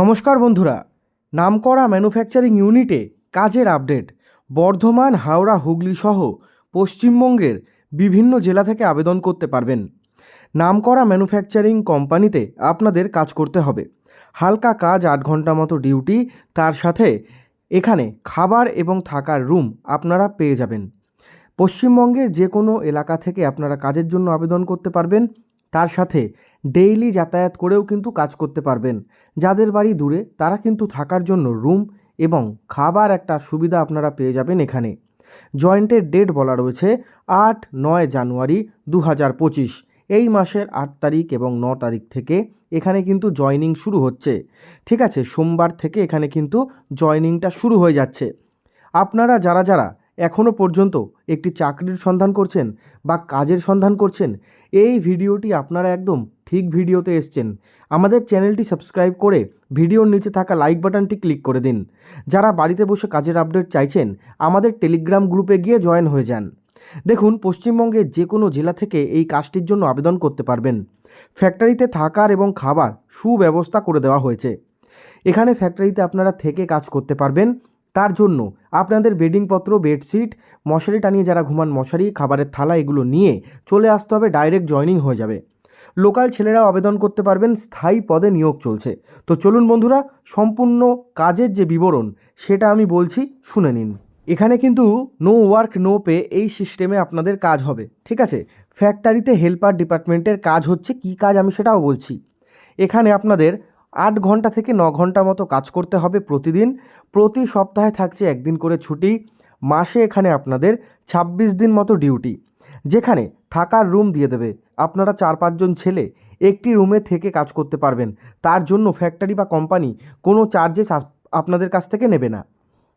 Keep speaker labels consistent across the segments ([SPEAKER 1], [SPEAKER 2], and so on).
[SPEAKER 1] নমস্কার বন্ধুরা, নামকরা ম্যানুফ্যাকচারিং ইউনিটে কাজের আপডেট। বর্ধমান, হাওড়া, হুগলি সহ পশ্চিমবঙ্গের বিভিন্ন জেলা থেকে আবেদন করতে পারবেন। নামকরা ম্যানুফ্যাকচারিং কোম্পানিতে আপনাদের কাজ করতে হবে। হালকা কাজ, 8 ঘন্টা মতো ডিউটি, তার সাথে এখানে খাবার এবং থাকার রুম আপনারা পেয়ে যাবেন। পশ্চিমবঙ্গের যে কোনো এলাকা থেকে আপনারা কাজের জন্য আবেদন করতে পারবেন, তার সাথে ডেইলি যাতায়াত করেও কিন্তু কাজ করতে পারবেন। যাদের বাড়ি দূরে তারা কিন্তু থাকার জন্য রুম এবং খাবার একটা সুবিধা আপনারা পেয়ে যাবেন এখানে। জয়েন্টের ডেট বলা রয়েছে 8-9 জানুয়ারি 2025। এই মাসের 8 তারিখ এবং 9 তারিখ থেকে এখানে কিন্তু জয়েনিং শুরু হচ্ছে। ঠিক আছে, সোমবার থেকে এখানে কিন্তু জয়েনিংটা শুরু হয়ে যাচ্ছে। আপনারা যারা এখনও পর্যন্ত একটি চাকরির সন্ধান করছেন বা কাজের সন্ধান করছেন, এই ভিডিওটি আপনারা একদম ঠিক ভিডিওতে এসছেন। আমাদের চ্যানেলটি সাবস্ক্রাইব করে ভিডিওর নিচে থাকা লাইক বাটনটি ক্লিক করে দিন। যারা বাড়িতে বসে কাজের আপডেট চাইছেন, আমাদের টেলিগ্রাম গ্রুপে গিয়ে জয়েন হয়ে যান। দেখুন, পশ্চিমবঙ্গের যে কোনো জেলা থেকে এই কাজটির জন্য আবেদন করতে পারবেন। ফ্যাক্টরিতে থাকার এবং খাবার সুব্যবস্থা করে দেওয়া হয়েছে। এখানে ফ্যাক্টরিতে আপনারা থেকে কাজ করতে পারবেন। তার জন্য আপনাদের বেডিংপত্র, বেডশিট, মশারি টানিয়ে যারা ঘুমান মশারি, খাবারের থালা এগুলো নিয়ে চলে আসতে হবে, ডাইরেক্ট জয়েনিং হয়ে যাবে। লোকাল ছেলেরাও আবেদন করতে পারবেন, স্থায়ী পদে নিয়োগ চলছে। তো চলুন বন্ধুরা, সম্পূর্ণ কাজের যে বিবরণ সেটা আমি বলছি, শুনে নিন। এখানে কিন্তু নো ওয়ার্ক নো পে এই সিস্টেমে আপনাদের কাজ হবে। ঠিক আছে, ফ্যাক্টরিতে হেল্পার ডিপার্টমেন্টের কাজ হচ্ছে কী কাজ আমি সেটাও বলছি। এখানে আপনাদের 8 ঘন্টা থেকে 9 ঘন্টা মতো কাজ করতে হবে প্রতিদিন। প্রতি সপ্তাহে থাকছে একদিন করে ছুটি। মাসে এখানে আপনাদের 26 দিন মতো ডিউটি, যেখানে থাকার রুম দিয়ে দেবে। আপনারা 4-5 জন ছেলে একটি রুমে থেকে কাজ করতে পারবেন। তার জন্য ফ্যাক্টরি বা কোম্পানি কোনো চার্জেস আপনাদের কাছ থেকে নেবে না।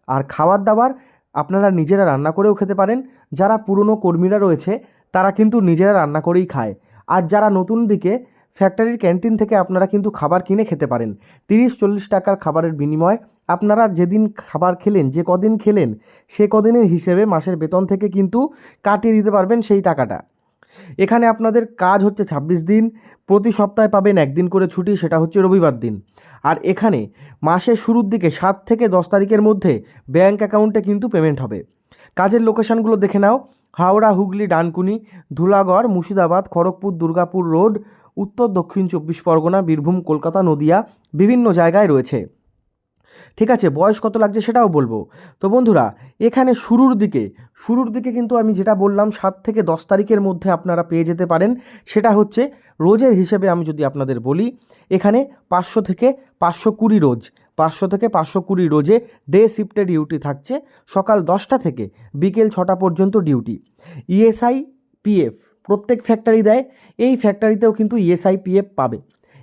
[SPEAKER 1] আর খাবার দাবার আপনারা নিজেরা রান্না করেও খেতে পারেন। যারা পুরনো কর্মীরা রয়েছে তারা কিন্তু নিজেরা রান্না করেই খায়। আর যারা নতুন দিকে, ফ্যাক্টরির ক্যান্টিন থেকে আপনারা কিন্তু খাবার কিনে খেতে পারেন। 30-40 টাকার খাবারের বিনিময় আপনারা যেদিন খাবার খেলেন, যে কদিন খেলেন, সে কদিনের হিসেবে মাসের বেতন থেকে কিন্তু কাটিয়ে দিতে পারবেন সেই টাকাটা। এখানে আপনাদের কাজ হচ্ছে 26 দিন। প্রতি সপ্তাহে পাবেন একদিন করে ছুটি, সেটা হচ্ছে রবিবার দিন। আর এখানে মাসের শুরুর দিকে 7 থেকে 10 তারিখের মধ্যে ব্যাঙ্ক অ্যাকাউন্টে কিন্তু পেমেন্ট হবে। কাজের লোকেশানগুলো দেখে নাও। হাওড়া, হুগলি, ডানকুনি, ধুলাগড়, মুর্শিদাবাদ, খড়গপুর, দুর্গাপুর রোড, উত্তর দক্ষিণ 24 পরগনা, বীরভূম, কলকাতা, নদিয়া, বিভিন্ন জায়গায় রয়েছে। ঠিক আছে, বয়স কত লাগছে সেটাও বলবো। তো বন্ধুরা, এখানে শুরুর দিকে কিন্তু আমি যেটা বললাম 7 থেকে 10 তারিখের মধ্যে আপনারা পেয়ে যেতে পারেন। সেটা হচ্ছে রোজের হিসেবে আমি যদি আপনাদের বলি, এখানে 500 থেকে 520 রোজ, 500 থেকে 520 রোজে ডে শিফটে ডিউটি থাকছে। সকাল 10টা থেকে বিকেল 6টা পর্যন্ত ডিউটি। ইএসআই পিএফ প্রত্যেক ফ্যাক্টরি দেয়। এই ফ্যাক্টরিতেও কিন্তু ইএসআই পিএফ পাবে।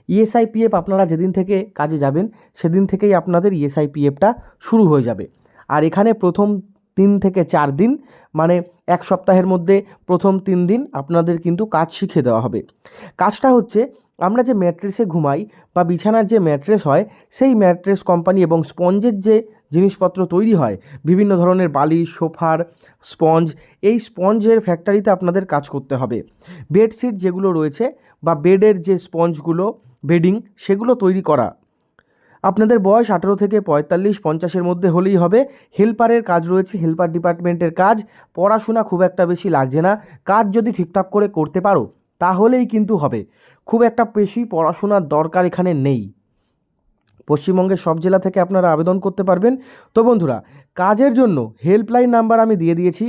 [SPEAKER 1] ইএসআই পিএফ আপনারা যেদিন থেকে কাজে যাবেন সেদিন থেকেই আপনাদের ইএসআই পিএফটা শুরু হয়ে যাবে। আর এখানে প্রথম 3 থেকে 4 দিন, মানে এক সপ্তাহের মধ্যে প্রথম 3 দিন আপনাদের কিন্তু কাজ শিখিয়ে দেওয়া হবে। কাজটা হচ্ছে, আমরা যে ম্যাট্রেসে ঘুমাই বা বিছানার যে ম্যাট্রেস হয়, সেই ম্যাট্রেস কোম্পানি এবং স্পঞ্জের যে জিনিসপত্র তৈরি হয়, বিভিন্ন ধরনের বালিশ, সোফার, স্পঞ্জ, এই স্পঞ্জের ফ্যাক্টরিতে আপনাদের কাজ করতে হবে। বেডশিট যেগুলো রয়েছে বা বেডের যে স্পঞ্জগুলো, বেডিং, সেগুলো তৈরি করা। আপনাদের বয়স 18 থেকে 45-50-এর মধ্যে হলেই হবে। হেল্পারের কাজ রয়েছে, হেল্পার ডিপার্টমেন্টের কাজ। পড়াশোনা খুব একটা বেশি লাগছে না। কাজ যদি ঠিকঠাক করে করতে পারো তাহলেই কিন্তু হবে। খুব একটা বেশি পড়াশোনার দরকার এখানে নেই। পশ্চিমবঙ্গের সব জেলা থেকে আপনারা আবেদন করতে পারবেন। তো বন্ধুরা, কাজের জন্য হেল্পলাইন নাম্বার আমি দিয়ে দিয়েছি।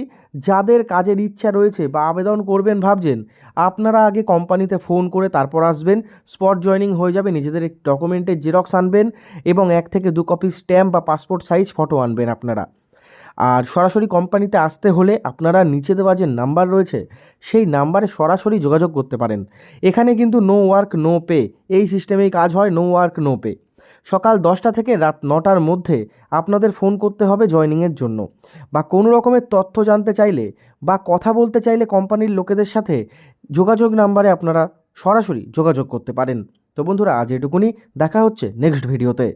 [SPEAKER 1] যাদের কাজের ইচ্ছা রয়েছে বা আবেদন করবেন ভাবছেন, আপনারা আগে কোম্পানিতে ফোন করে তারপর আসবেন। স্পট জয়েনিং হয়ে যাবে। নিজেদের ডকুমেন্টের জেরক্স আনবেন এবং 1 থেকে 2 কপি স্ট্যাম্প বা পাসপোর্ট সাইজ ফটো আনবেন আপনারা। আর সরাসরি কোম্পানিতে আসতে হলে আপনারা নিচে দেওয়া যে নাম্বার রয়েছে সেই নাম্বারে সরাসরি যোগাযোগ করতে পারেন। এখানে কিন্তু নো ওয়ার্ক নো পে এই সিস্টেমেই কাজ হয়। No work no pay. সকাল 10টা থেকে রাত 9টার মধ্যে আপনাদের ফোন করতে হবে জয়েনিংয়ের জন্য। বা কোনো রকমের তথ্য জানতে চাইলে বা কথা বলতে চাইলে কোম্পানির লোকেদের সাথে যোগাযোগ নাম্বারে আপনারা সরাসরি যোগাযোগ করতে পারেন। তো বন্ধুরা, আজ এটুকুনি। দেখা হচ্ছে নেক্সট ভিডিওতে।